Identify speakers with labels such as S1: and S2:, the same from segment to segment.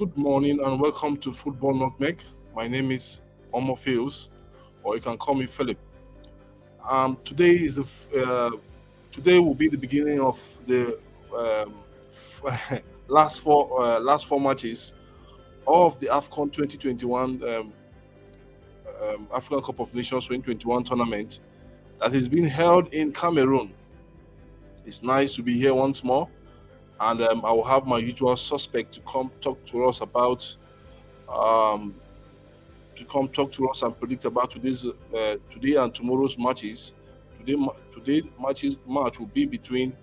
S1: Good morning and welcome to Football Nutmeg. My name is Omo Fields, or you can call me Philip. Today is today will be the beginning of the um, last four matches of the Afcon 2021 African Cup of Nations 2021 tournament that is being held in Cameroon. It's nice to be here once more, and I will have my usual suspect to come talk to us about um, and predict about today and tomorrow's matches. Match will be between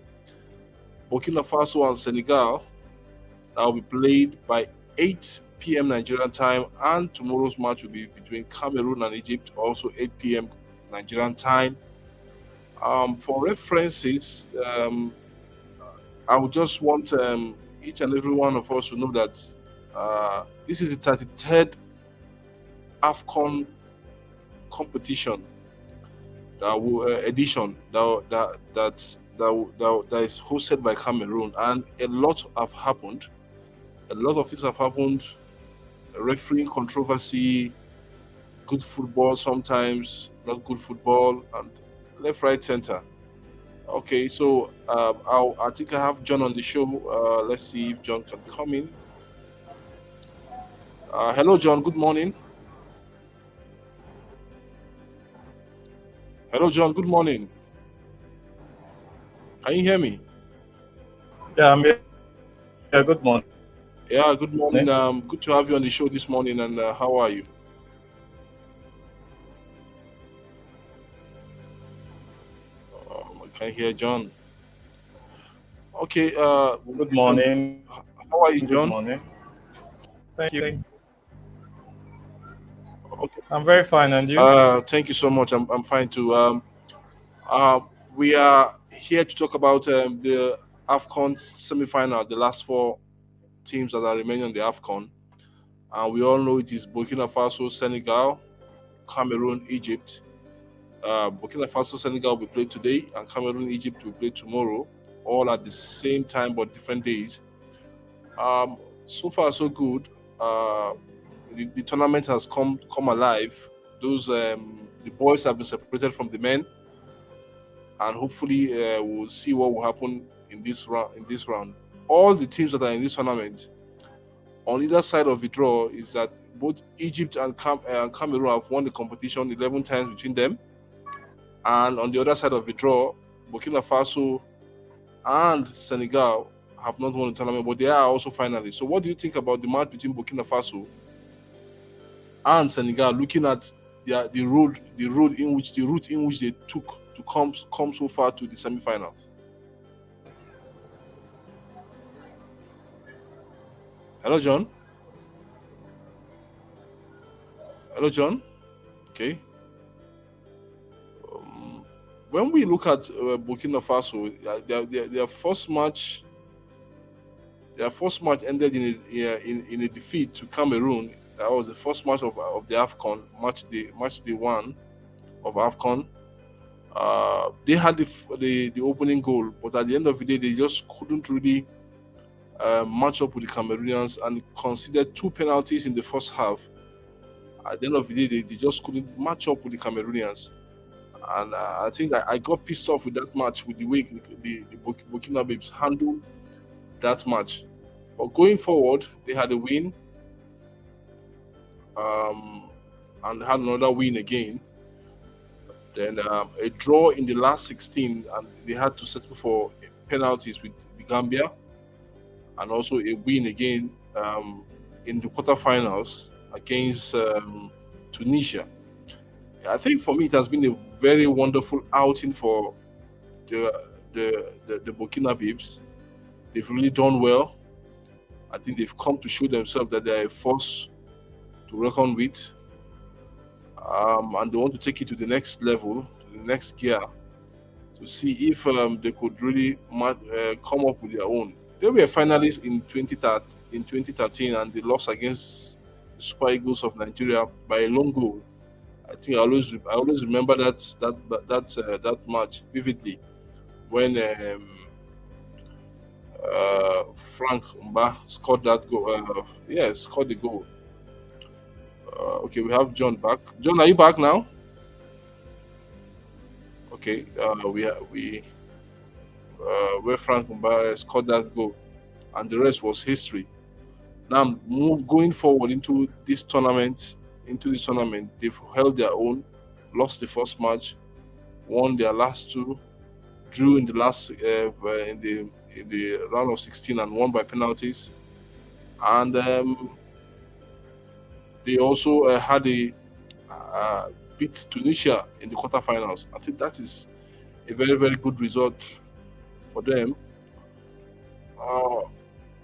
S1: Burkina Faso and Senegal. That will be played by 8 p.m. Nigerian time, and tomorrow's match will be between Cameroon and Egypt, also 8 p.m. Nigerian time. For references, I would just want each and every one of us to know that this is the 33rd Afcon competition edition that is hosted by Cameroon, and a lot have happened. A lot of things have happened. Refereeing controversy, good football sometimes, not good football, and left, right, center. Okay, so I think I have John on the show. Let's see if John can come in. Hello, John. Good morning. Hello, John. Good morning. Can you hear me?
S2: Yeah, I'm here. Yeah, good morning.
S1: Yeah, good morning. Good to have you on the show this morning. And how are you? I can hear John. Okay.
S2: Good morning.
S1: How are you,
S2: Good
S1: John?
S2: morning. Thank you.
S1: Okay.
S2: I'm very fine, and you?
S1: Thank you so much. I'm fine too. Uh, we are here to talk about the Afcon semi-final, the last four teams that are remaining on the Afcon. And we all know it is Burkina Faso, Senegal, Cameroon, Egypt. Burkina Faso, Senegal will be played today, and Cameroon, Egypt will play tomorrow, all at the same time but different days. So far, so good. The tournament has come alive. The boys have been separated from the men, and hopefully we'll see what will happen in this round. All the teams that are in this tournament, on either side of the draw, is that both Egypt and Cameroon have won the competition 11 times between them, and on the other side of the draw, Burkina Faso and Senegal have not won the tournament, but they are also finalists. So, what do you think about the match between Burkina Faso and Senegal? Looking at the route in which they took to come so far to the semi-finals. Hello, John. Hello, John. Okay. When we look at Burkina Faso, their first match. Their first match ended in a defeat to Cameroon. That was the first match of the Afcon, match day one of Afcon. They had the opening goal, but at the end of the day, they just couldn't really match up with the Cameroonians and conceded two penalties in the first half. At the end of the day, they just couldn't match up with the Cameroonians. And I think I got pissed off with that match, with the way the Burkina Babes handled that match. But going forward, they had a win, and had another win again. Then a draw in the last 16, and they had to settle for penalties with the Gambia, and also a win again in the quarterfinals against Tunisia. I think for me it has been a very wonderful outing for the Burkina Babes. They've really done well. I think they've come to show themselves that they're a force to reckon with, and they want to take it to the next level, to the next gear, to see if they could really come up with their own. They were finalists in 2013, and they lost against the Super Eagles of Nigeria by a long goal. I think I always remember that match vividly when Frank Mba scored that goal. Yeah, scored the goal. Okay, we have John back. John, are you back now? Okay, where Frank Mba scored that goal, and the rest was history. Now, move going forward into this tournament, they've held their own, lost the first match, won their last two, drew in the last in the round of 16 and won by penalties, and they also had a beat Tunisia in the quarterfinals. I think that is a very good result for them. Uh,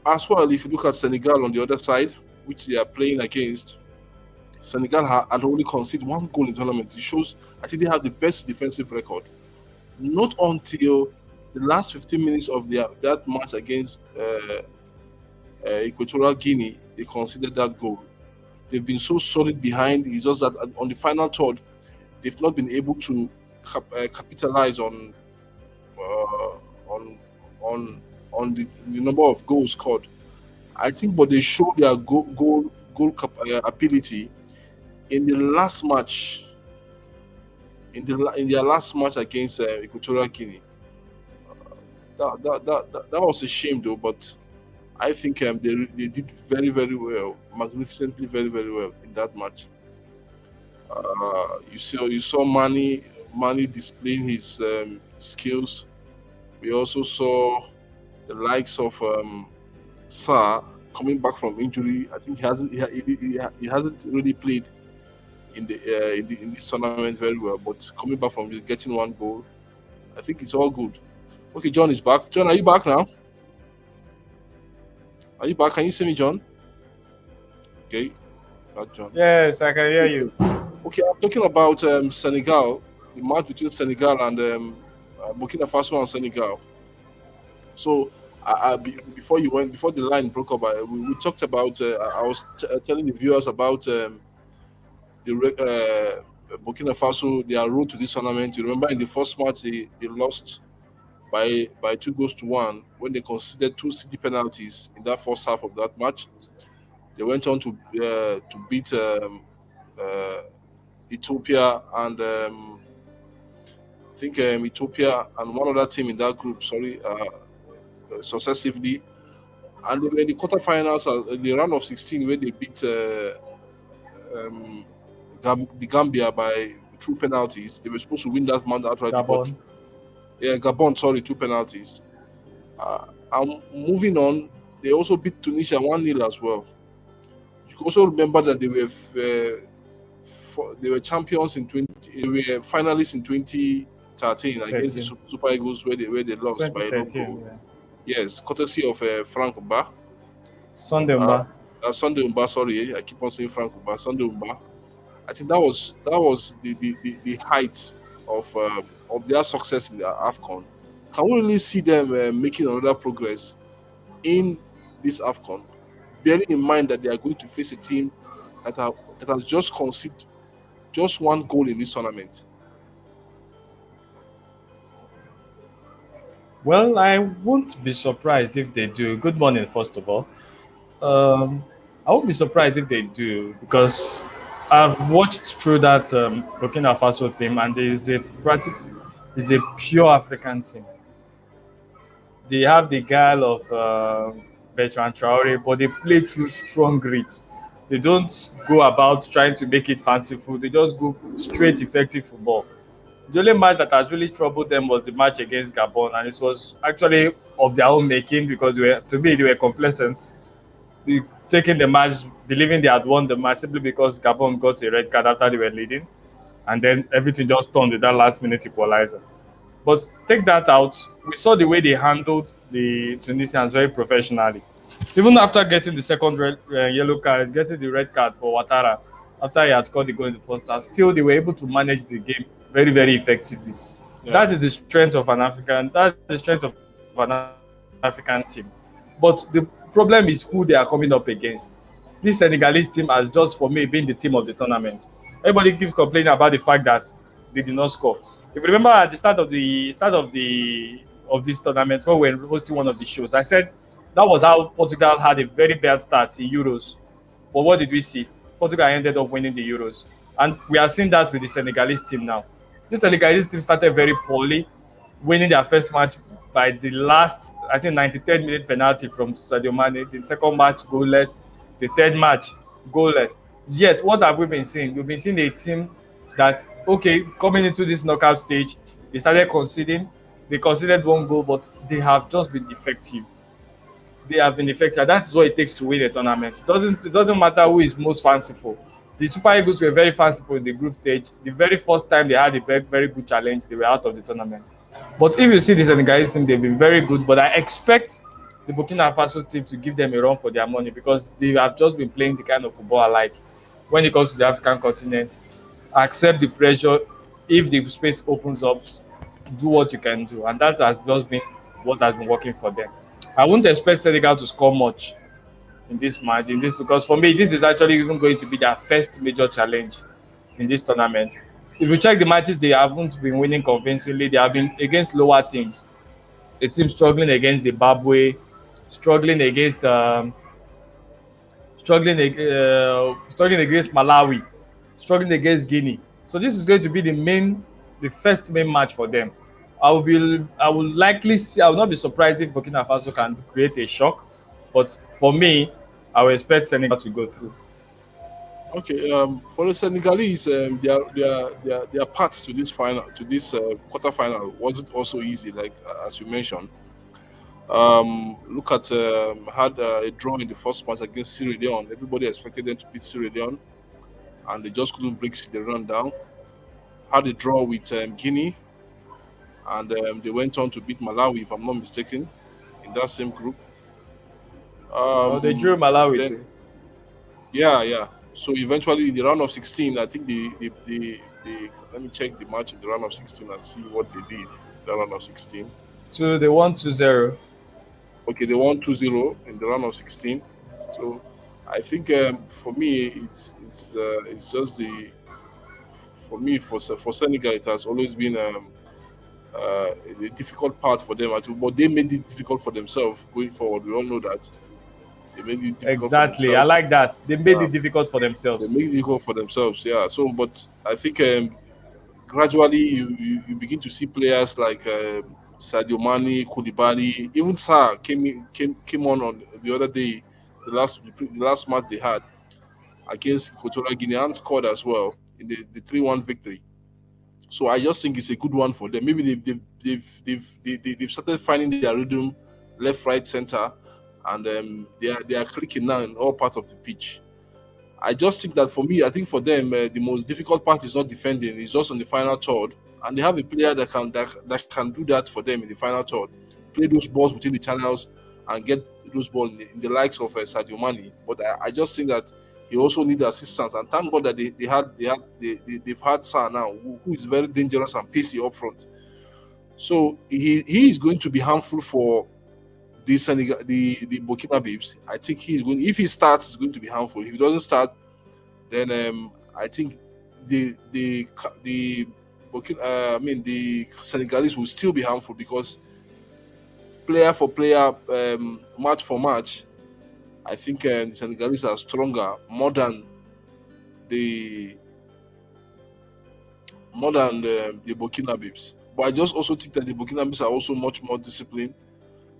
S1: as well, if you look at Senegal on the other side, which they are playing against, Senegal had only conceded one goal in the tournament. It shows I think they have the best defensive record. Not until the last 15 minutes of that match against Equatorial Guinea, they conceded that goal. They've been so solid behind. It's just that on the final third, they've not been able to capitalize uh, on on the number of goals scored. I think, but they showed their ability in the last match in their last match against Equatorial Guinea. That was a shame though, but I think they did very well, magnificently very well in that match. You saw Mani displaying his skills. We also saw the likes of Sa coming back from injury. I think he hasn't really played in this tournament very well, but coming back from getting one goal, I think it's all good. Okay, John is back. John, are you back now? Are you back? Can you see me, John? Okay, that John.
S2: Yes, I can hear you.
S1: Okay, I'm talking about Senegal, the match between Senegal and Burkina Faso and Senegal. So, before the line broke up, we talked about. I was telling the viewers about Burkina Faso, their road to this tournament. You remember in the first match they lost by 2 goals to 1 when they conceded two city penalties in that first half of that match. They went on to beat uh, Ethiopia and I think Ethiopia and one other team in that group. Sorry, successively, and they were in the quarterfinals, the round of 16 where they beat um, the Gambia by two penalties. They were supposed to win that match outright, but
S2: Gabon.
S1: yeah, Gabon, sorry, two penalties. And moving on, they also beat Tunisia 1-0 as well. You can also remember that they were champions in 20. They were finalists in 2013 against the
S2: 13.
S1: Super Eagles where they lost by a low
S2: 2013.
S1: goal.
S2: Yeah.
S1: Yes, courtesy of Frank Ba.
S2: Sunday,
S1: Uh,
S2: Mba.
S1: Sunday Umba, sorry, I keep on saying Frank Umba. Sunday Umba. I think that was the height of their success in the Afcon. Can we really see them making another progress in this Afcon, bearing in mind that they are going to face a team that has just conceded just one goal in this tournament?
S2: Well, I won't be surprised if they do. Good morning, first of all. Um, I won't be surprised if they do because I've watched through that Burkina Faso team, and is a pure African team. They have the guile of Bertrand Traore, but they play through strong grit. They don't go about trying to make it fanciful. They just go straight effective football. The only match that has really troubled them was the match against Gabon, and it was actually of their own making because to me, they were complacent. They taking the match, believing they had won the match simply because Gabon got a red card after they were leading, and then everything just turned with that last minute equalizer. But take that out, we saw the way they handled the Tunisians very professionally. Even after getting the second yellow card, getting the red card for Ouattara, after he had scored the goal in the first half, still they were able to manage the game very effectively.
S1: Yeah,
S2: That is the strength of an African. That's the strength of an African team. But the problem is who they are coming up against. This Senegalese team has just for me been the team of the tournament. Everybody keeps complaining about the fact that they did not score. If you remember at the start of of this tournament when we were hosting one of the shows. I said that was how Portugal had a very bad start in Euros. But what did we see? Portugal ended up winning the Euros. And we are seeing that with the Senegalese team now. The Senegalese team started very poorly, winning their first match by the last, I think, 93rd minute penalty from Sadio Mane. The second match, goalless. The third match, goalless. Yet, what have we been seeing? We've been seeing a team that, okay, coming into this knockout stage, they started conceding. They conceded one goal, but they have just been effective. They have been effective. That's what it takes to win a tournament. It doesn't matter who is most fanciful. The Super Eagles were very fanciful in the group stage. The very first time they had a very, very good challenge, they were out of the tournament. But if you see the Senegalese team, they've been very good. But I expect the Burkina Faso team to give them a run for their money because they have just been playing the kind of football I like. When it comes to the African continent, accept the pressure. If the space opens up, do what you can do, and that has just been what has been working for them. I wouldn't expect Senegal to score much in this match, in this because for me this is actually even going to be their first major challenge in this tournament. If you check the matches, they haven't been winning convincingly. They have been against lower teams. A team struggling against Zimbabwe, struggling against struggling against Malawi, struggling against Guinea. So this is going to be the first main match for them. I will likely see. I will not be surprised if Burkina Faso can create a shock, but for me, I will expect Senegal to go through.
S1: Okay, for the Senegalese, their path to this final, to this quarter final, wasn't also easy. Like as you mentioned, look at had a draw in the first match against Sierra Leone. Everybody expected them to beat Sierra Leone, and they just couldn't break the run down. Had a draw with Guinea, and they went on to beat Malawi, if I'm not mistaken, in that same group.
S2: Oh, they drew Malawi
S1: Then
S2: too.
S1: yeah, yeah. So eventually, in the round of 16, I think the let me check the match in the round of 16 and see what they did. The round of 16.
S2: Two, they won 2-0.
S1: Okay, they won 2-0 in the round of 16. So I think for me, it's just the for me for Senegal, it has always been a difficult part for them. But they made it difficult for themselves going forward. We all know that they made it difficult for
S2: Exactly. I
S1: themselves.
S2: like that. They made
S1: Yeah,
S2: it difficult for
S1: they
S2: themselves.
S1: made it difficult for themselves. Yeah. So, but I think gradually you begin to see players like Sadio Mane, Koulibaly, even Sa came on the other day, the last match they had against Equatorial Guinea and scored as well in the 3-1 victory. So I just think it's a good one for them. Maybe they've started finding their rhythm, left, right, center, and they are clicking now in all parts of the pitch. I just think that for me, I think for them, the most difficult part is not defending; it's just on the final third, and they have a player that can do that for them in the final third, play those balls between the channels and get those balls in the likes of Sadio Mane. But I just think that he also needs assistance, and thank God that they've had Sa now, who is very dangerous and pacey up front. So he is going to be harmful for the Burkina Babes. I think he's going. If he starts, it's going to be harmful. If he doesn't start, then I think the the Senegalese will still be harmful because player for player, match for match, I think the Senegalese are stronger the more than the Burkina Babes. But I just also think that the Burkina Babes are also much more disciplined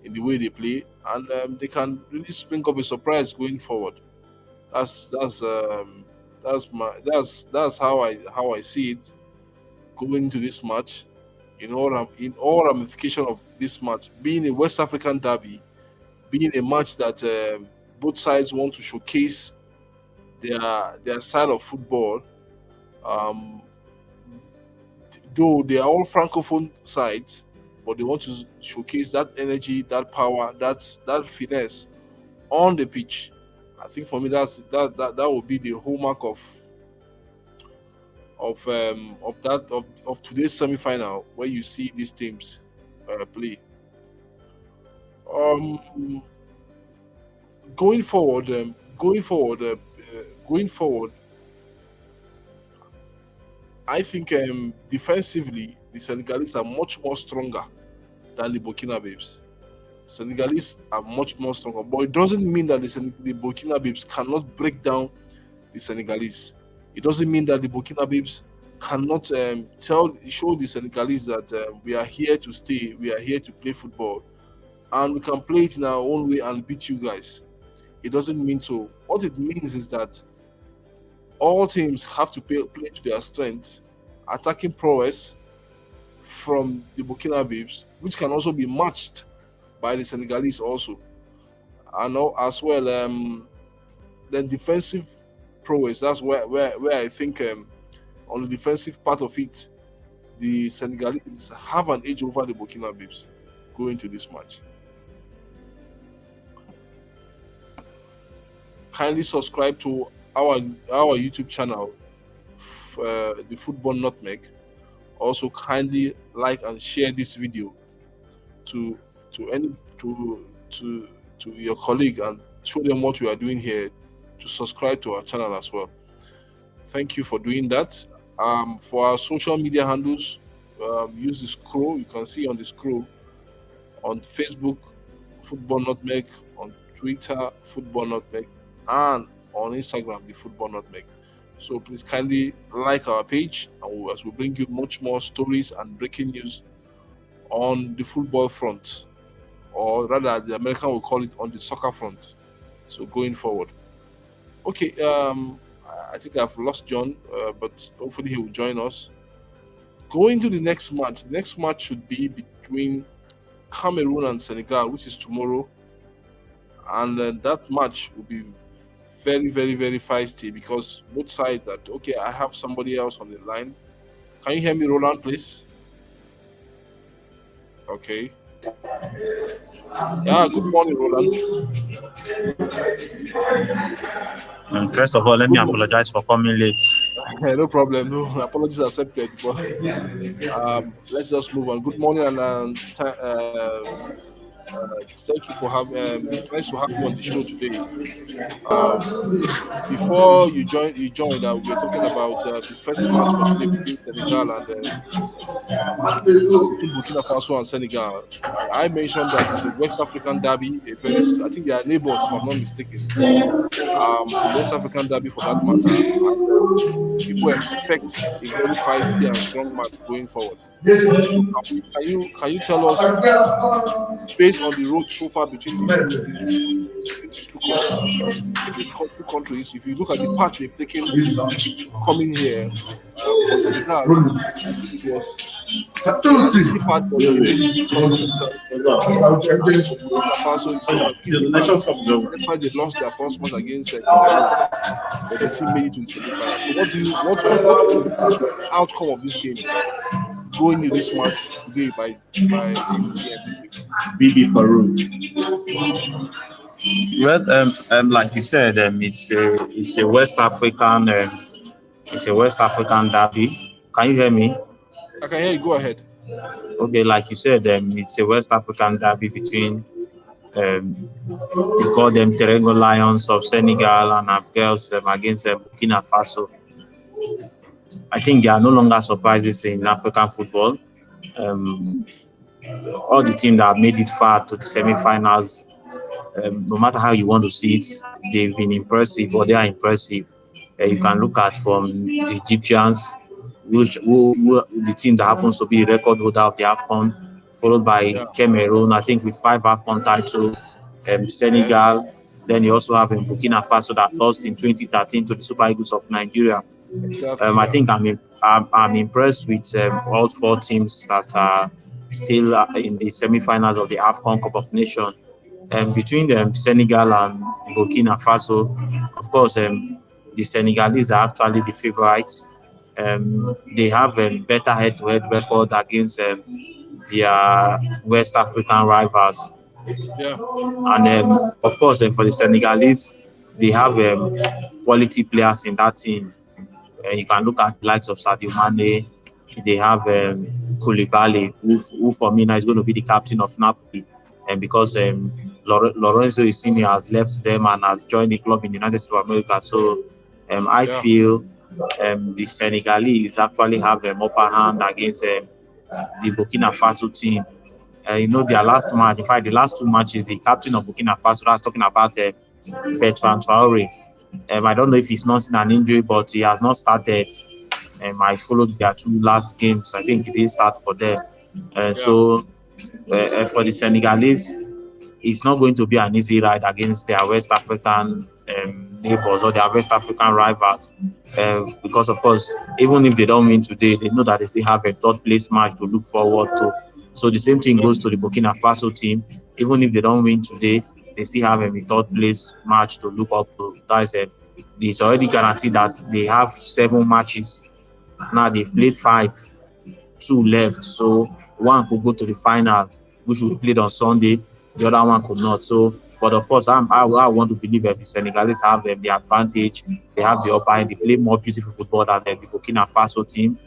S1: in the way they play, and they can really spring up a surprise going forward. That's that's um, that's how I see it going into this match. In all ramification of this match, being a West African derby, being a match that both sides want to showcase their style of football. Um, though they are all francophone sides, but they want to showcase that energy, that power, that finesse on the pitch. I think for me that would be the hallmark of today's semi-final where you see these teams play. Um, going forward, going forward, I think defensively the Senegalese are much more stronger than the Burkina Babes. Senegalese are much more stronger, but it doesn't mean that the Burkina Babes cannot break down the Senegalese. It doesn't mean that the Burkina Babes cannot show the Senegalese that we are here to stay, we are here to play football, and we can play it in our own way and beat you guys. It doesn't mean so. What it means is that all teams have to play to their strength, attacking prowess from the Burkina Babes, which can also be matched by the Senegalese also, and as well then defensive prowess. That's where I think on the defensive part of it, the Senegalese have an edge over the Burkina Babes going to this match. Kindly subscribe to our YouTube channel, the Football Nutmeg. Also, kindly like and share this video to your colleague and show them what we are doing here, to subscribe to our channel as well. Thank you for doing that. For our social media handles, use the scroll. You can see on the scroll on Facebook, Football Nutmeg, on Twitter, Football Nutmeg, and on Instagram, the Football Nutmeg. So please kindly like our page, and as we bring you much more stories and breaking news on the football front, or rather the American will call it on the soccer front. So going forward. Okay, I think I've lost John, but hopefully he will join us. Going to the next match. The next match should be between Cameroon and Senegal, which is tomorrow. And that match will be very, very, very feisty, because both sides that, okay, I have somebody else on the line. Can you hear me, Roland, please? Okay. Yeah, good morning, Roland.
S3: First of all, let me apologize for coming late.
S1: No problem. No apologies accepted. But let's just move on. Good morning, and thank you for having. It's nice to have you on the show today. Before you joined, we were talking about the first match for today between Senegal and between Burkina Faso and Senegal. I mentioned that it's a West African derby. I think they are neighbors, if I'm not mistaken. A West African derby for that matter. And, people expect a very feisty and strong match going forward. So can you tell us, based on the road so far between these two countries, if you look at the path they've taken coming here, for Senegal, I think it was the part of despite they lost their first match against Cameroon, but they still made it to the semi-final. So what do you the outcome of this game going in this match today by
S3: BB Farouk. Well, like you said, it's a West African derby. Can you hear me?
S1: I can hear you. Go ahead.
S3: Okay, like you said, it's a West African derby between we call them Teranga Lions of Senegal and Afghanis against Burkina Faso. I think there are no longer surprises in African football. All the teams that have made it far to the semi-finals, no matter how you want to see it, they've been impressive, or they are impressive. You can look at from the Egyptians, who the team that happens to be the record holder of the Afcon, followed by Cameroon, I think with 5 Afcon titles, Senegal. Yes. Then you also have Burkina Faso that lost in 2013 to the Super Eagles of Nigeria. Exactly. I think I'm impressed with all 4 teams that are still in the semi-finals of the Afcon Cup of Nations. Between Senegal and Burkina Faso, of course, the Senegalese are actually the favorites. They have a better head-to-head record against their West African rivals.
S1: Yeah.
S3: And of course, for the Senegalese, they have quality players in that team. You can look at the likes of Sadio Mane. They have Koulibaly, who for me now is going to be the captain of Napoli, and because Lorenzo Insigne has left them and has joined the club in the United States of America. So I feel the Senegalese actually have an upper hand against the Burkina Faso team. their last match, in fact, the last two matches, the captain of Burkina Faso, that's talking about Bertrand Traore. I don't know if he's not seen an injury, but he has not started. I followed their two last games. I think he didn't start for them.
S1: Yeah.
S3: For the Senegalese, it's not going to be an easy ride against their West African neighbors or their West African rivals. Because, of course, even if they don't win today, they know that they still have a third place match to look forward to. So the same thing goes to the Burkina Faso team. Even if they don't win today, they still have a third place match to look up to. That's it's already guaranteed that they have 7 matches. Now they've played 5, 2 left. So one could go to the final, which will be played on Sunday. The other one could not. So, but of course, I want to believe that the Senegalese have the advantage. They have the upper hand. They play more beautiful football than the Burkina Faso team.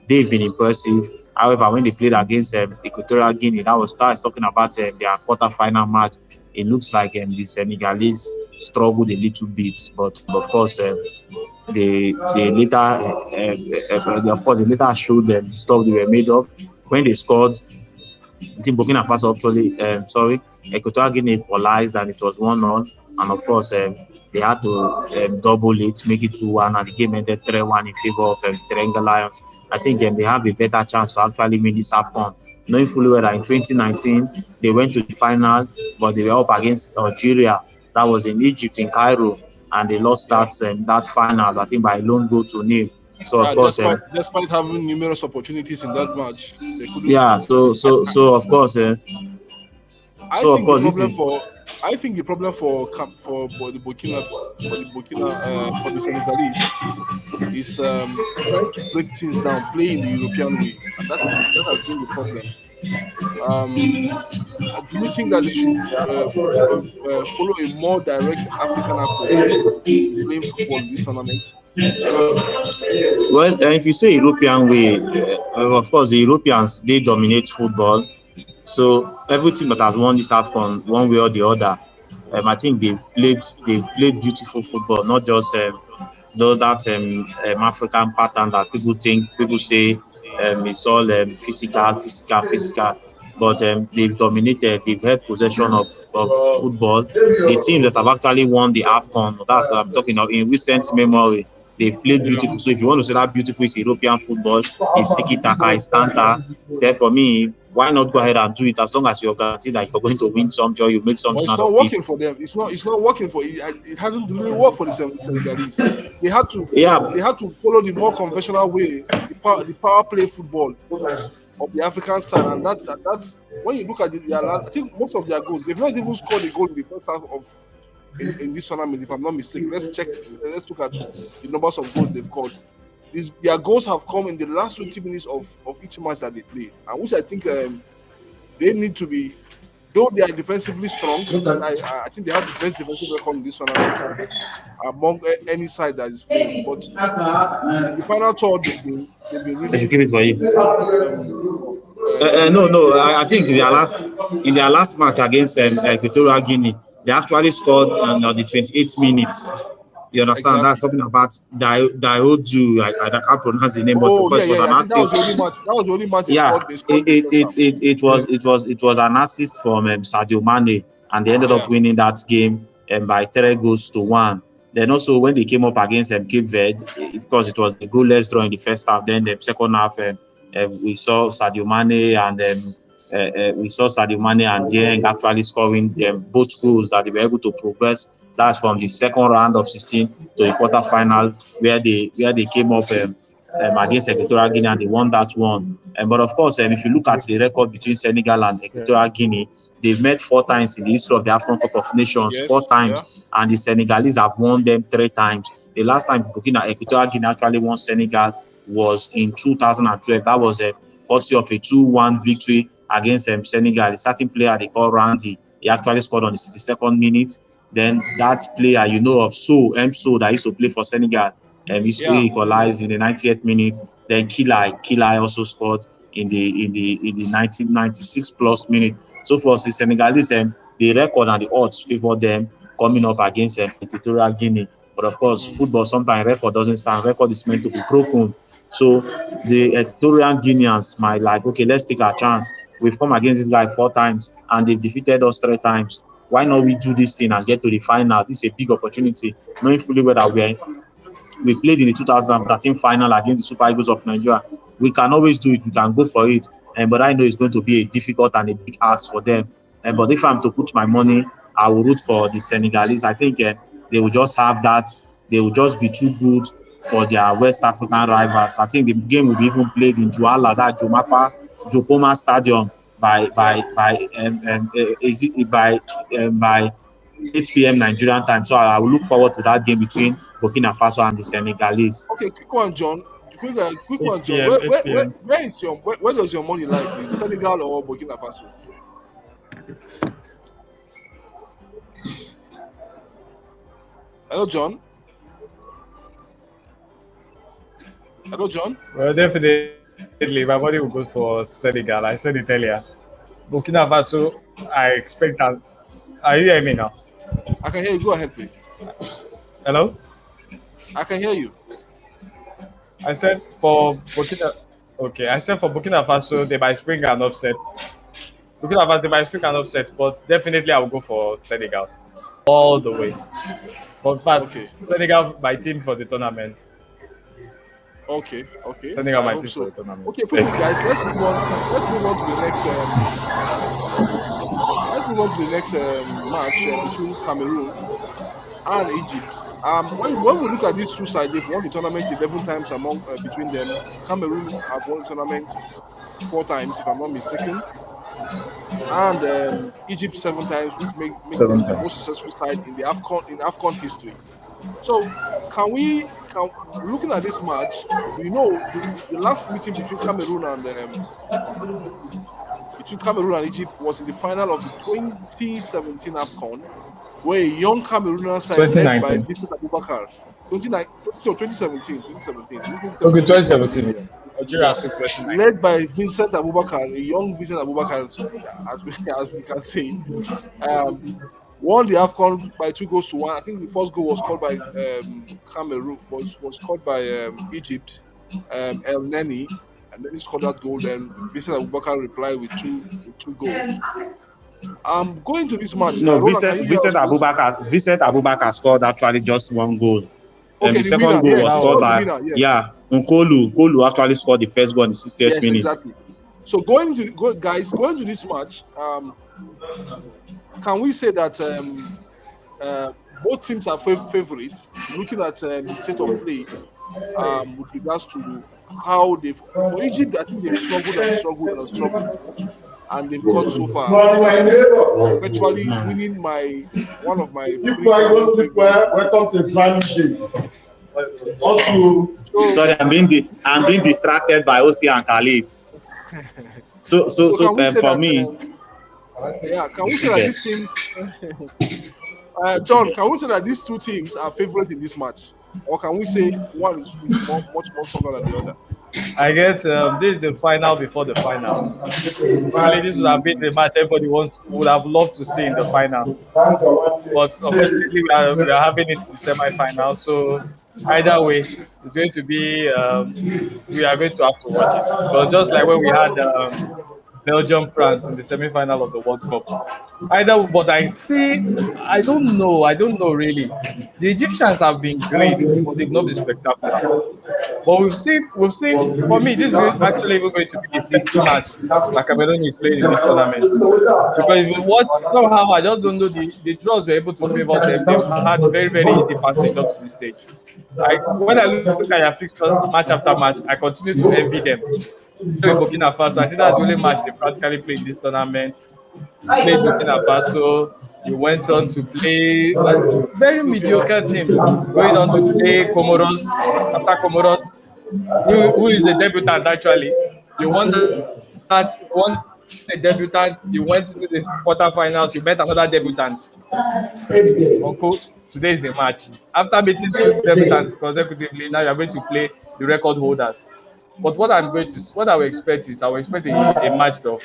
S3: They've been impressive. However, when they played against Equatorial Guinea, that was talking about their quarter-final match. It looks like the Senegalese struggled a little bit, but of course, they later, they later showed them the stuff they were made of. When they scored, I think Burkina Faso Equatorial Guinea equalized and it was 1-1. And of course, they had to double it, make it 2-1, and the game ended 3-1 in favor of Teranga Lions. I think they have a better chance to actually win this Afcon, knowing fully well that in 2019 they went to the final, but they were up against Algeria. That was in Egypt, in Cairo, and they lost that final, I think, by a lone goal to nil. So of course,
S1: despite having numerous opportunities in that match, they couldn't.
S3: Yeah. So of course,
S1: I think the problem for the Burkina for the Senegalese is trying to break things down, playing the European way, and that has been the problem. Do you think that they should follow a more direct African approach to playing football in this tournament?
S3: Well, if you say European way, of course, the Europeans, they dominate football. So every team that has won this Afcon, one way or the other, I think they've played beautiful football, not just that African pattern that people say it's all physical. But they've dominated, they've had possession of football. The team that have actually won the Afcon, that's what I'm talking about, in recent memory, they've played beautiful. So if you want to say that beautiful is European football, it's tiki-taka, it's counter, then for me, why not go ahead and do it as long as you're guaranteed that you're going to win something or you make something out of it.
S1: It's not working for them. It's not working for it. It hasn't really worked for the Senegalese. They had to follow the more conventional way, the power play football of the African side, and that's when you look at I think most of their goals, they've not even scored a goal in the first half of in this tournament, if I'm not mistaken. Let's look at the numbers of goals they've scored. Their goals have come in the last 20 minutes of each match that they play, and which I think they need to be. Though they are defensively strong, and I think they have the best defensive record in this tournament among any side that is playing. But the final third, they've been really.
S3: Give it for you. No. I think in their last match against Equatorial Guinea, they actually scored on the 28th minutes. You understand? Exactly. That's something about Diodu. I can't pronounce the name, but
S1: that was the only match. That was the only match.
S3: Yeah, it was an assist from Sadio Mane, and they ended up winning that game by 3-1. Then also when they came up against Cape Verde, of course it was a goalless draw in the first half. Then the second half, we saw Sadio Mane and Dieng actually scoring both goals that they were able to progress. That's from the second round of 16 to the quarterfinal, where they came up against Equatorial Guinea and they won that one. But of course, if you look at the record between Senegal and Equatorial Guinea, they've met 4 times in the history of the Afcon Cup of Nations, 4 times, and the Senegalese have won them 3 times. The last time Equatorial Guinea actually won Senegal was in 2012. That was a courtesy of a 2-1 victory against Senegal. A certain player they call Randy, he actually scored on the 62nd minute. Then that player, of So that used to play for Senegal, he equalized in the 90th minute. Then Kilai also scored in the 1996 plus minute. So for the Senegalese, the record and the odds favor them coming up against Equatorial Guinea. But of course, football sometimes record doesn't stand. Record is meant to be broken. So the Equatorial Guineans might okay, let's take our chance. We've come against this guy 4 times and they've defeated us 3 times. Why not we do this thing and get to the final? This is a big opportunity, knowing fully well that we played in the 2013 final against the Super Eagles of Nigeria. We can always do it. We can go for it. But I know it's going to be a difficult and a big ask for them. But if I'm to put my money, I will root for the Senegalese. I think they will just have that. They will just be too good for their West African rivals. I think the game will be even played in Douala, that Jopoma Stadium by 8 p.m. Nigerian time. So I will look forward to that game between Burkina Faso and the Senegalese.
S1: Okay, quick one, John. Quick one, John.
S2: 8 p.m.
S1: Where does your money lie? Is Senegal or Burkina Faso? Hello, John. Hello, John.
S2: Well, definitely, my money will go for Senegal. I said it earlier. Burkina Faso, I expect that. Are you hearing me now?
S1: I can hear you. Go ahead, please.
S2: Hello?
S1: I can hear you.
S2: I said for Burkina Faso, they might spring an upset. Burkina Faso, they might spring an upset, but definitely I will go for Senegal all the way. But in fact,
S1: Okay.
S2: Senegal, my team for the tournament.
S1: Okay.
S2: Senegal,
S1: I
S2: my
S1: hope
S2: team
S1: so.
S2: for the tournament.
S1: Okay, please, guys. Let's move on to the next. Let's move on to the next match between Cameroon and Egypt. When we look at these two sides, they've won the tournament 11 times between them. Cameroon have won the tournament 4 times, if I'm not mistaken, and Egypt 7 times, which make them the most successful side in the Afcon history. So, looking at this match, we know the last meeting between Cameroon and Egypt was in the final of the 2017 Afcon, where a young Cameroonian side led by
S2: 2019.
S1: Vincent Abubakar. 2017.
S2: Okay, 2017. Yes. Nigeria took 2019.
S1: Led by Vincent Abubakar, a young Vincent Abubakar, as we can say, won the Afcon by 2-1. I think the first goal was scored by Cameroon, was scored by Egypt, El Neni, and then he scored that goal. Then Vincent Abubakar replied with two goals. Going to this match.
S3: No,
S1: Roland,
S3: Vincent Abubakar scored actually just 1 goal.
S1: Okay,
S3: the second goal was scored by Nkolu actually scored the first goal in the 60th minute.
S1: Exactly. So going to this match, can we say that both teams are favorites? Looking at the state of play, with regards to how for Egypt, I think they've struggled, and they've got so far. Virtually winning one of my.
S4: Welcome to the Prime League.
S3: Sorry, I'm being distracted by Osi and Khalid. So for me.
S1: Can we say that these teams, John? Can we say that these two teams are favourite in this match, or can we say one is much more stronger than the other?
S2: I guess this is the final before the final. Probably this would have been the match everybody would have loved to see in the final. But unfortunately, we are having it in the semi-final. So either way, it's going to be we are going to have to watch it. But just like when we had Belgium, France in the semi-final of the World Cup. But I don't know really. The Egyptians have been great, but they've not been spectacular. But we've seen. For me, this is actually even going to be the 6th match that Cameroon is playing in this tournament. Because if you watch somehow, I just don't know the draws were able to favor them. They've had very very easy passing up to this stage. When I look at their fixtures match after match, I continue to envy them. Burkina Faso, I think that's the only match they practically played in this tournament. Played Burkina Faso. He went on to play very mediocre teams. Going on to play Comoros. After Comoros, who is a debutant actually. You won a debutant. You went to the quarterfinals. You met another debutant. Uncle, today is the match. After meeting two debutants consecutively, now you are going to play the record holders. But what I will expect is I will expect a match of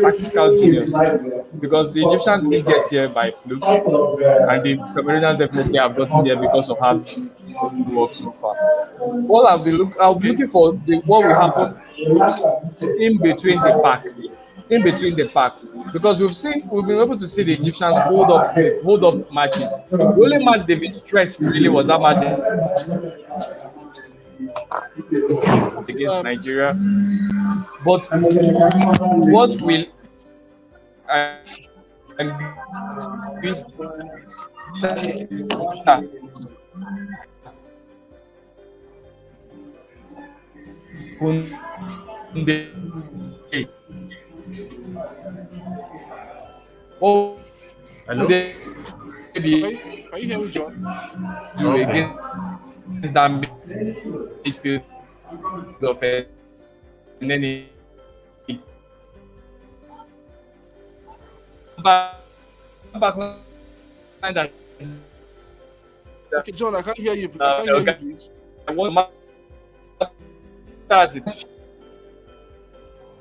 S2: tactical genius because the Egyptians didn't get here by fluke, and the Cameroonians definitely have gotten there because of hard work so far. I'll be
S1: Okay.
S2: looking for what will happen in between the pack, in between the pack, because we've been able to see the Egyptians hold up matches. The only match they've been stretched really was that match against
S1: Um,
S2: Nigeria. But what will what would
S3: Hello?
S2: they be
S1: can you hear me, John?
S2: do
S3: Okay.
S2: against that midfield of any back line that
S1: Okay, John, I can't hear you. I can't hear you,
S2: okay,
S1: please.
S2: what matters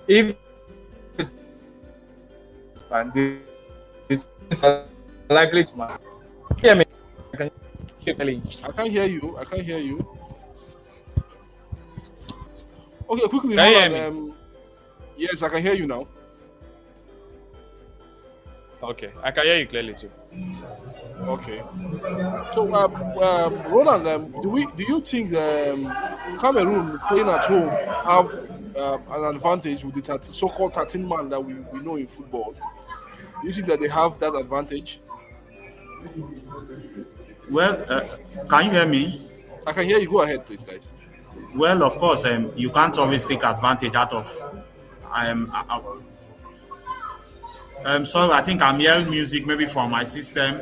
S2: if and this is likely to matter. Hear me? I can keep telling.
S1: I can't hear you. I can't hear you. Okay, quickly,
S2: Can you hear
S1: Roland.
S2: me?
S1: Yes, I can hear you now.
S2: Okay, I can hear you clearly too.
S1: Okay. So, Roland, do you think Cameroon playing at home have an advantage with the so-called 13 man that we know in football? Do you think that they have that advantage?
S5: Well, can you hear me?
S1: I can hear you. Go ahead, please, guys.
S5: Well, of course, you can't always take advantage out of. I'm sorry, I think I'm hearing music maybe from my system.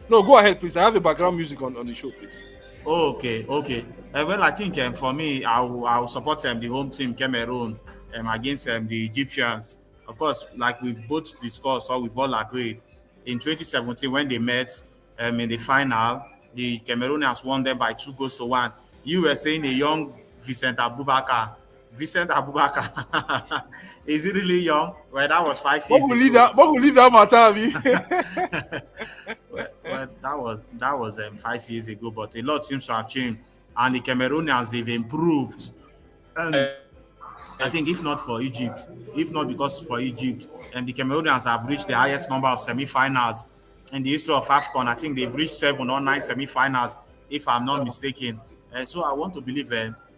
S1: No, go ahead, please. I have a background music on the show, please.
S5: Oh, okay, okay. Well, I think for me, I'll support the home team Cameroon against the Egyptians. Of course, like we've both discussed or we've all agreed, in 2017 when they met in the final, the Cameroonians won them by 2-1. You were saying a young Vincent Abubakar. Vincent Abubakar, is he really young? Well, that was 5 years ago.
S1: What will leave that matter, Abi?
S5: Well, that was 5 years ago, but a lot seems to have changed, and the Cameroonians they've improved. And I think if not for Egypt, if not because for Egypt, and the Cameroonians have reached the highest number of semi-finals in the history of Afcon. I think they've reached 7 or 9 semi-finals, if I'm not mistaken. And so I want to believe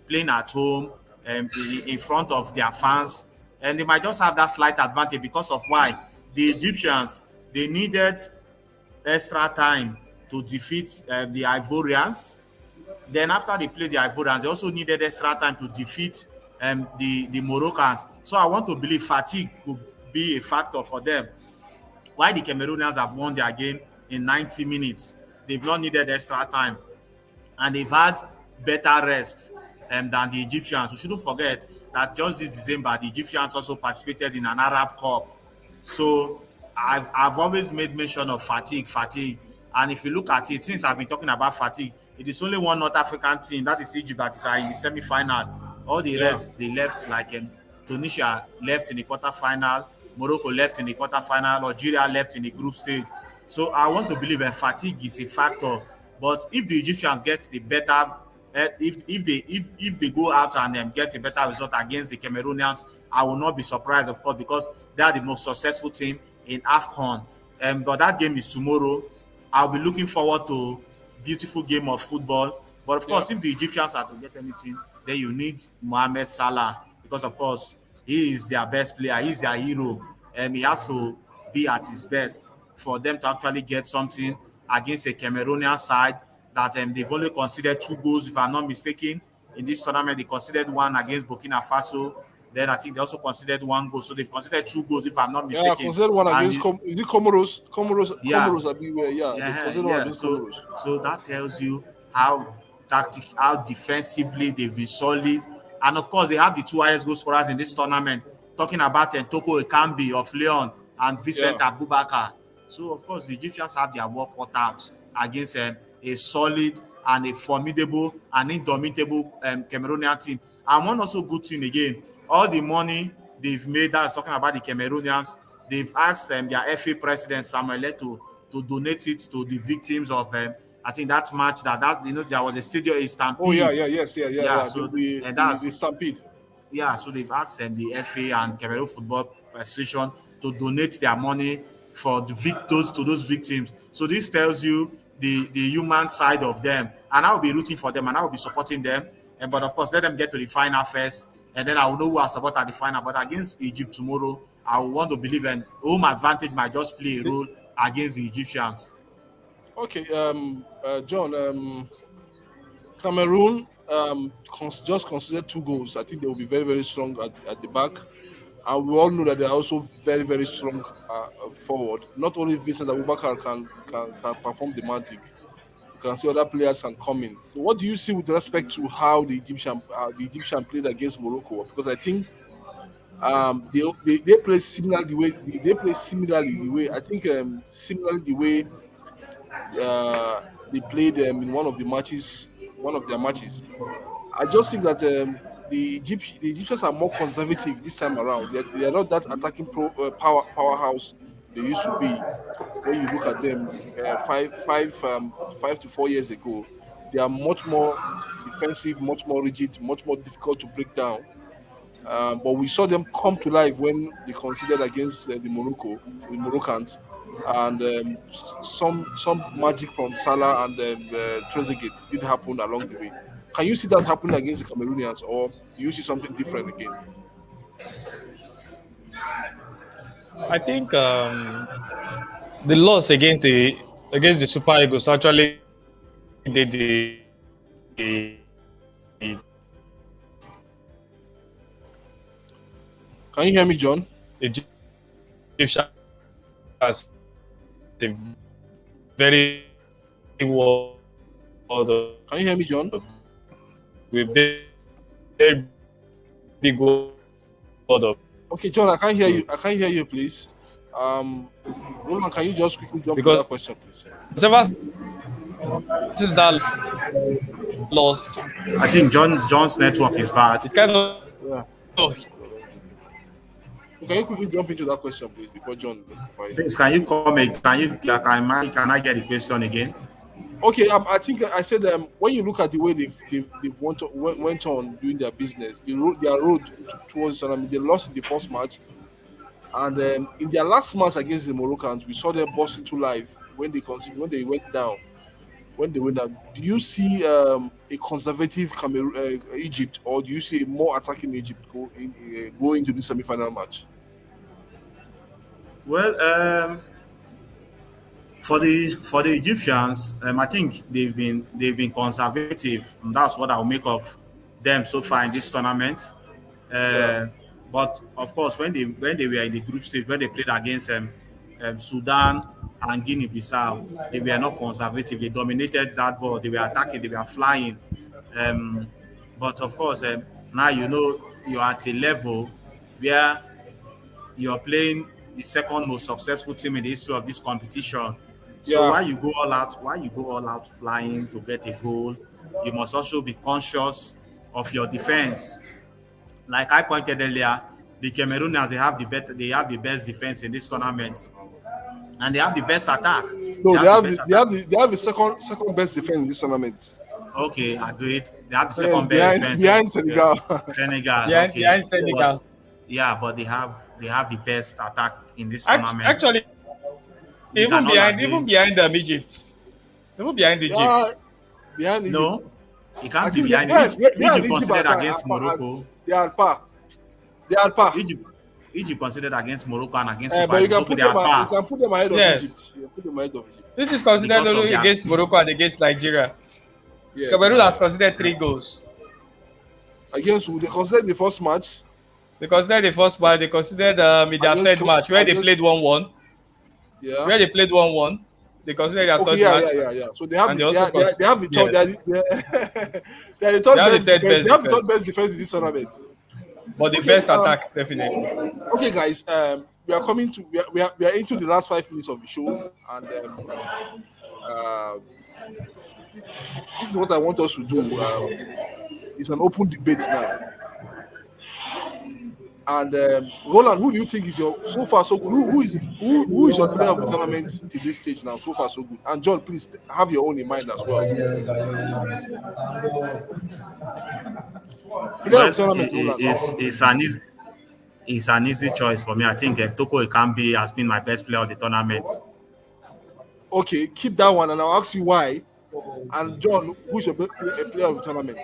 S5: playing at home in front of their fans, and they might just have that slight advantage because of why the Egyptians they needed extra time to defeat the Ivorians. Then after they played the Ivorians, they also needed extra time to defeat the Moroccans. So I want to believe fatigue could be a factor for them. Why the Cameroonians have won their game in 90 minutes, they've not needed extra time, and they've had better rest than the Egyptians. We shouldn't forget that just this December, the Egyptians also participated in an Arab Cup. So I've always made mention of fatigue. And if you look at it, since I've been talking about fatigue, it is only one North African team, that is Egypt, that is in the semi-final. All the rest, they left, like Tunisia left in the quarter-final, Morocco left in the quarter-final, Algeria left in the group stage. So I want to believe that fatigue is a factor. But if the Egyptians get the better, if they go out and get a better result against the Cameroonians, I will not be surprised, of course, because they are the most successful team in Afcon. But that game is tomorrow. I'll be looking forward to beautiful game of football. But of course, if the Egyptians are to get anything, then you need Mohamed Salah, because of course he is their best player, he's their hero, and he has to be at his best for them to actually get something against a Cameroonian side that they've only considered 2 goals, if I'm not mistaken. In this tournament, they considered 1 against Burkina Faso. Then I think they also considered 1 goal, so they've considered 2 goals, if I'm not
S1: Yeah,
S5: mistaken.
S1: considered one
S5: And
S1: against is it Comoros?
S5: Yeah.
S1: Comoros are beware. Yeah, they considered one against
S5: So
S1: Comoros.
S5: that tells you how how defensively they've been solid, and of course they have the 2 highest goal scorers in this tournament. Talking about Toko Ekambi of Leon and Vincent
S1: Yeah.
S5: Abubakar. So of course the Egyptians have their work cut out against a solid and a formidable and indomitable Cameroonian team. And one also good thing again, all the money they've made, that's talking about the Cameroonians, they've asked their FA president Samuel Eto'o to donate it to the victims of I think that match that there was a stadium, a
S1: Oh yeah,
S5: stampede.
S1: yeah, yes, yeah, yeah,
S5: Yeah,
S1: yeah.
S5: so
S1: The
S5: that's
S1: stampede.
S5: yeah, so they've asked the FA and Cameroon Football Association to donate their money for those victims. So this tells you the human side of them, and I will be rooting for them and I will be supporting them. But of course, let them get to the final first, and then I will know who I support at the final. But against Egypt tomorrow, I will want to believe in home advantage might just play a role against the Egyptians.
S1: Okay, John, Cameroon just considered 2 goals. I think they will be very, very strong at the back. And we all know that they are also very, very strong forward. Not only Vincent Abubakar can perform the magic, you can see other players can come in. So, what do you see with respect to how the Egyptian played against Morocco? Because I think they play similar the way they play similarly the way I think similarly the way they played in one of their matches. I just think that the Egyptians are more conservative this time around. They are not that attacking powerhouse they used to be. When you look at them 5 to 4 years ago, they are much more defensive, much more rigid, much more difficult to break down. But we saw them come to life when they conceded against the Moroccans, and some magic from Salah and Trezeguet did happen along the way. Can you see that happen against the Cameroonians, or do you see something different again?
S2: I think the loss against the Super Eagles actually did
S1: Can you hear me, John?
S2: Egyptians a very world
S1: Can you hear me, John?
S2: with very big world of.
S1: Okay, John, I can't hear you. I can't hear you, please. Roland, can you just quickly jump to
S2: Because
S1: that question, please?
S2: ever since that loss,
S5: I think John's network is bad.
S2: it kind of
S1: Yeah. Can you quickly jump into that question, please, before John?
S5: Please, can you comment? Can I get the question again?
S1: Okay, I think I said when you look at the way they've went on doing their business, their road towards they lost in the first match, and in their last match against the Moroccans, we saw them burst into life when they went down. When they went down, do you see a conservative Egypt, or do you see a more attacking Egypt go into the semi-final match?
S5: Well, for the Egyptians, I think they've been conservative. And that's what I'll make of them so far in this tournament. But of course, when they were in the group stage, when they played against Sudan and Guinea-Bissau, they were not conservative. They dominated that ball. They were attacking. They were flying. But of course, now you're at a level where you're playing the second most successful team in the history of this competition. So while you go all out flying to get a goal, you must also be conscious of your defense. Like I pointed earlier, the Cameroonians they have the best defense in this tournament, and they have the best attack.
S1: No, they have the second best defense in this tournament.
S5: Okay, agreed. They have the second best defense
S1: behind Senegal.
S5: Senegal, okay.
S2: Behind Senegal.
S5: But they have the best attack in this tournament.
S2: Actually, even behind them, Egypt. Even behind Egypt.
S1: Behind Egypt.
S5: No, it can't be behind Egypt considered against Morocco.
S1: They are par.
S5: Egypt considered against Morocco and against Super
S1: But you can
S5: Eagles.
S1: put them ahead of
S2: Yes.
S1: Egypt. You can put them ahead of Egypt.
S2: This is considered
S5: Because of
S2: only
S5: their-
S2: against Morocco and against Nigeria.
S1: Yes.
S2: Cameroon has considered 3 goals.
S1: Against who? They considered the first match.
S2: They considered the first match. They considered in their third match where they played 1-1.
S1: Yeah.
S2: Where they played 1-1. They considered their third match.
S1: Yeah. So they have
S2: And
S1: the
S2: they also
S1: they have the third.
S2: yes.
S1: They are the third
S2: They have the
S1: best
S2: third
S1: defense.
S2: best
S1: They have the third
S2: defense.
S1: best defense in this tournament.
S2: But the
S1: Okay,
S2: best attack, definitely.
S1: Okay, guys. We are coming to we are into the last 5 minutes of the show, and This is what I want us to do. It's an open debate now. And Roland, who do you think is your so far so good? Who is your player of the tournament to this stage now? So far so good. And John, please have your own in mind as well. Player
S5: Well,
S1: of the tournament, Roland.
S5: it's an easy choice for me. I think Toko Ekambi has been my best player of the tournament.
S1: Okay, keep that one, and I'll ask you why. And John, who's your player of the tournament?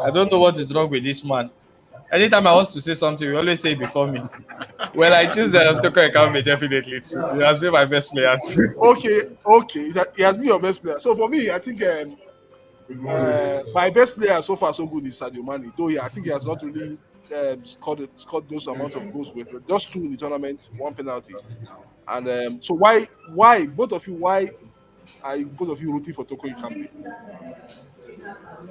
S2: I don't know what is wrong with this man. Anytime I want to say something, you always say it before me. Well, I choose Toko Ekambi definitely too. He has been my best player too.
S1: Okay, he has been your best player. So for me, I think my best player so far so good is Sadio Mane. Though I think he has not really scored those amount of goals with just 2 in the tournament, 1 penalty. And so why both of you are both of you rooting for Toko Ekambi?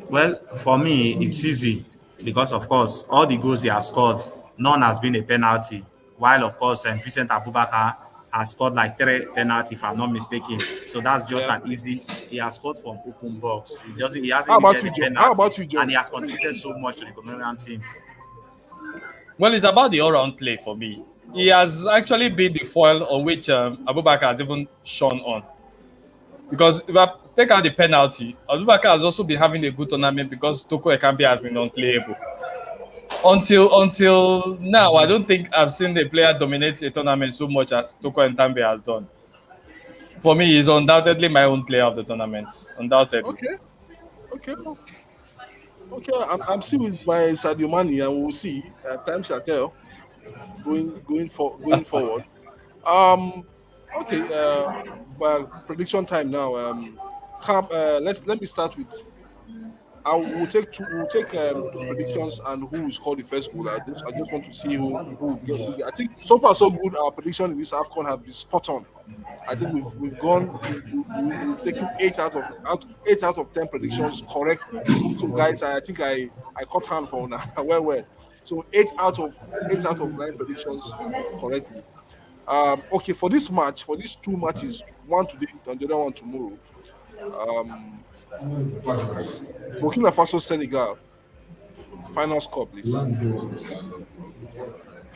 S5: Well, for me, it's easy because, of course, all the goals he has scored, none has been a penalty. While, of course, Vincent Abubakar has scored like 3 penalties, if I'm not mistaken. So that's just an easy. He has scored from open box. He hasn't needed a penalty.
S1: How about you, John?
S5: And he has contributed so much to the Comorian team.
S2: Well, it's about the all-round play for me. He has actually been the foil on which Abubakar has even shone on. Because if I take out the penalty, Abubakar has also been having a good tournament because Toko Ekambi has been unplayable. Until now, I don't think I've seen the player dominate a tournament so much as Toko Ekambi has done. For me, he's undoubtedly my own player of the tournament. Undoubtedly.
S1: Okay. I'm still with my Sadio Mane, and we'll see. Time shall tell. Going forward. Okay. Well, prediction time now. Let me start with. We'll take two predictions and who will score the first goal. I just want to see who will get. I think so far so good. Our prediction in this Afcon has been spot on. I think we've taken 8 out of 10 predictions correctly. So guys, I think I caught hand for now. well. So 8 out of 9 predictions correctly. Okay, for this match, for these 2 matches, one today and the other one tomorrow. Burkina Faso Senegal. Final score, please.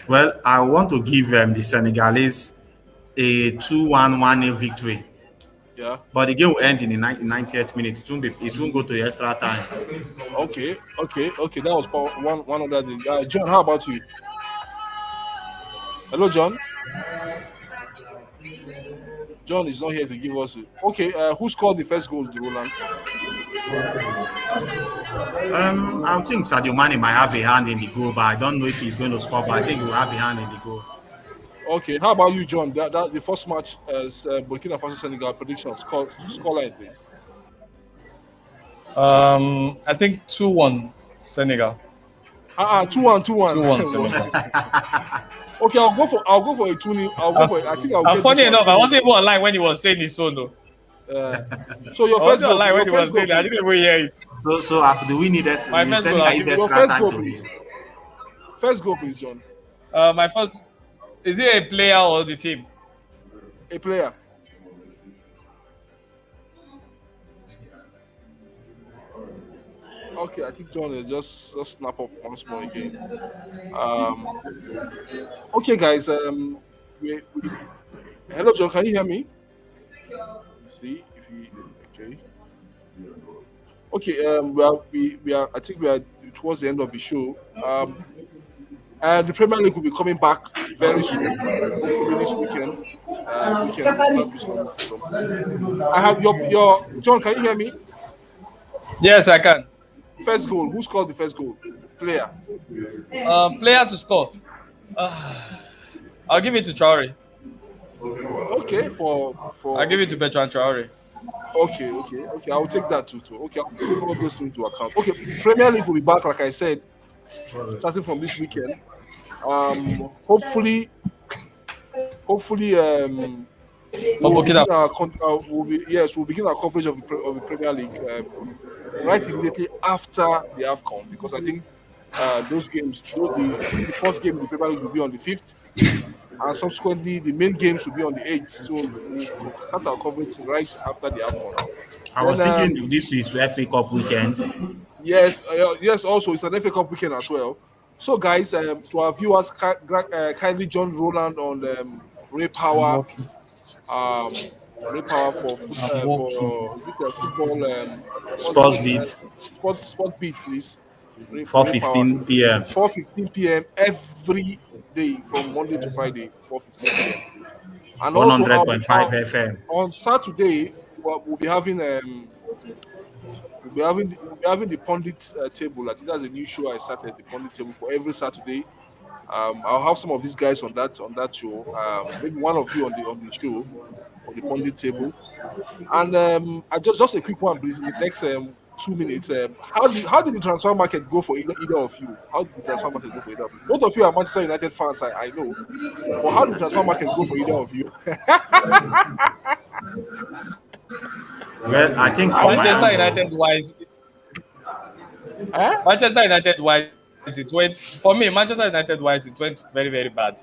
S5: Well, I want to give the Senegalese a 2-1 victory.
S1: Yeah.
S5: But the game will end in the 90th minute. It won't go to the extra time.
S1: Okay. That was one of that. John, how about you? Hello, John. John is not here to give us. Okay, who scored the first goal, Roland?
S5: I think Sadio Mane might have a hand in the goal, but I don't know if he's going to score. But I think he will have a hand in the goal.
S1: Okay, how about you, John? That the first match as Burkina Faso Senegal prediction scoreline, please.
S2: I think 2-1 Senegal.
S1: 2-1.
S2: 2-1 Senegal.
S1: Okay, I'll go for a 2-0. I think I'll get
S2: funny enough, I wasn't even online when he was saying this one though.
S1: So your first goal.
S2: When he was saying that, I didn't even hear it.
S5: So do we need this?
S2: My first goal.
S1: Your first goal, please. First goal, please, John.
S2: My first. Is he a player or the team?
S1: A player. Okay, I think John is just snap up once more again. Okay, guys. Hello, John. Can you hear me? See if you okay. Okay. We are. I think we are towards the end of the show. The Premier League will be coming back very soon, hopefully this weekend. We can start with some. I have your John. Can you hear me?
S2: Yes, I can.
S1: First goal. Who scored the first goal? Player.
S2: Player to score. I'll give it to Traore.
S1: Okay.
S2: I'll give it to Bertrand Traore.
S1: Okay. I'll take that too. Okay, I'll put all those things into account. Okay, Premier League will be back, like I said, starting from this weekend. Hopefully, we'll begin our coverage of the Premier League right immediately after the Afcon, because I think those games, the first game in the Premier League will be on the 5th, and subsequently the main games will be on the 8th. So we'll start our coverage right after the Afcon.
S5: I
S1: Then
S5: was thinking this is FA Cup weekend.
S1: yes, yes. Also, it's an FA Cup weekend as well. So, guys, to our viewers, kindly join Roland on Ray
S2: I'm
S1: Power,
S2: walking.
S1: um, Ray Power
S2: I'm walking.
S1: for is it a football? What's
S5: Sports
S1: this?
S5: beat,
S1: Sport beat, please. Ray Power,
S5: 4:15 p.m.
S1: 4:15 p.m. every day from Monday to Friday, 4:15 p.m. And also
S5: 100.5 FM.
S1: on Saturday we'll be having we'll be having the pundit table. I think that's a new show I started, the pundit table for every Saturday. I'll have some of these guys on that show. Maybe one of you on the show for the pundit table. And I just a quick one, please. In the next 2 minutes, how did the transfer market go for either of you? How did the transfer market go for either of you? Both of you are Manchester United fans, I know. But how did the transfer market go for either of you?
S5: Well, I think for my
S2: Manchester
S5: own,
S2: United wise,
S1: Eh?
S2: Manchester United wise, it went for me. Manchester United wise, it went very very bad.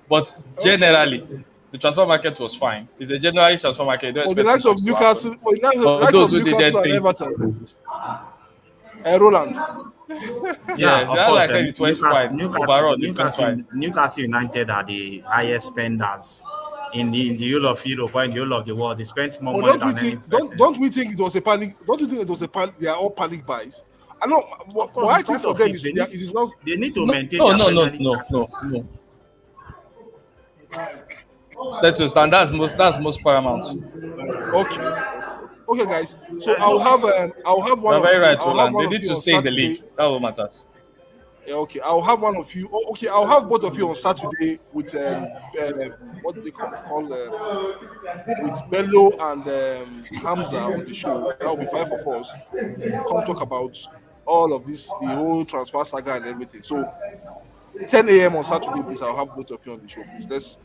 S2: But
S1: Okay.
S2: generally, the transfer market was fine. It's a generally transfer market. You don't
S1: For the
S2: expect too
S1: likes of
S2: much to happen.
S1: Newcastle, for the
S2: For
S1: likes
S2: those
S1: of
S2: who
S1: Newcastle
S2: didn't
S1: and
S2: think,
S1: Everton, Roland.
S5: yeah,
S2: yes,
S5: of
S2: as I
S5: course,
S2: said, it went fine. Overall, it went fine.
S5: Newcastle United are the highest spenders in the whole of Europe or in the whole of the world. They spent more
S1: But
S5: money than any person.
S1: don't we think it was a panic? Don't you think it was a panic? They are all panic buys. I know.
S5: Of
S1: But
S5: course,
S1: I
S5: it's
S1: think
S5: part
S1: for
S5: of
S1: them
S5: it.
S1: it is not.
S5: They need to
S2: No,
S5: maintain
S2: no,
S5: their
S2: no,
S5: Premier
S2: no,
S5: League
S2: no, no,
S5: status.
S2: no. That was and that's most paramount.
S1: Okay. Okay, guys. So I'll have one
S2: You're
S1: of
S2: very
S1: you.
S2: right,
S1: I'll have
S2: Roland.
S1: one
S2: They
S1: of
S2: need
S1: you
S2: to
S1: on
S2: stay in the league.
S1: Saturday.
S2: That's what matters.
S1: Yeah, okay. I'll have one of you. Okay, I'll have both of you on Saturday with what do they call with Bello and Hamza on the show. That will be five of us. We'll come talk about all of this, the whole transfer saga and everything. So 10 a.m. on Saturday, please. I'll have both of you on the show, please. Let's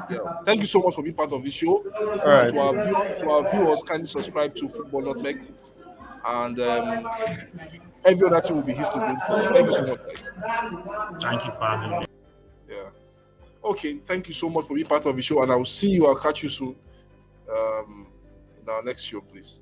S1: yeah. Thank you so much for being part of this show.
S2: All
S1: And
S2: right.
S1: to our viewers, kindly subscribe to Football Nutmeg, and every other thing will be history going forward. Thank you so much, guys.
S5: Thank you for having me.
S1: Yeah. Okay. Thank you so much for being part of the show, and I will see you. I'll catch you soon. In our next show, please.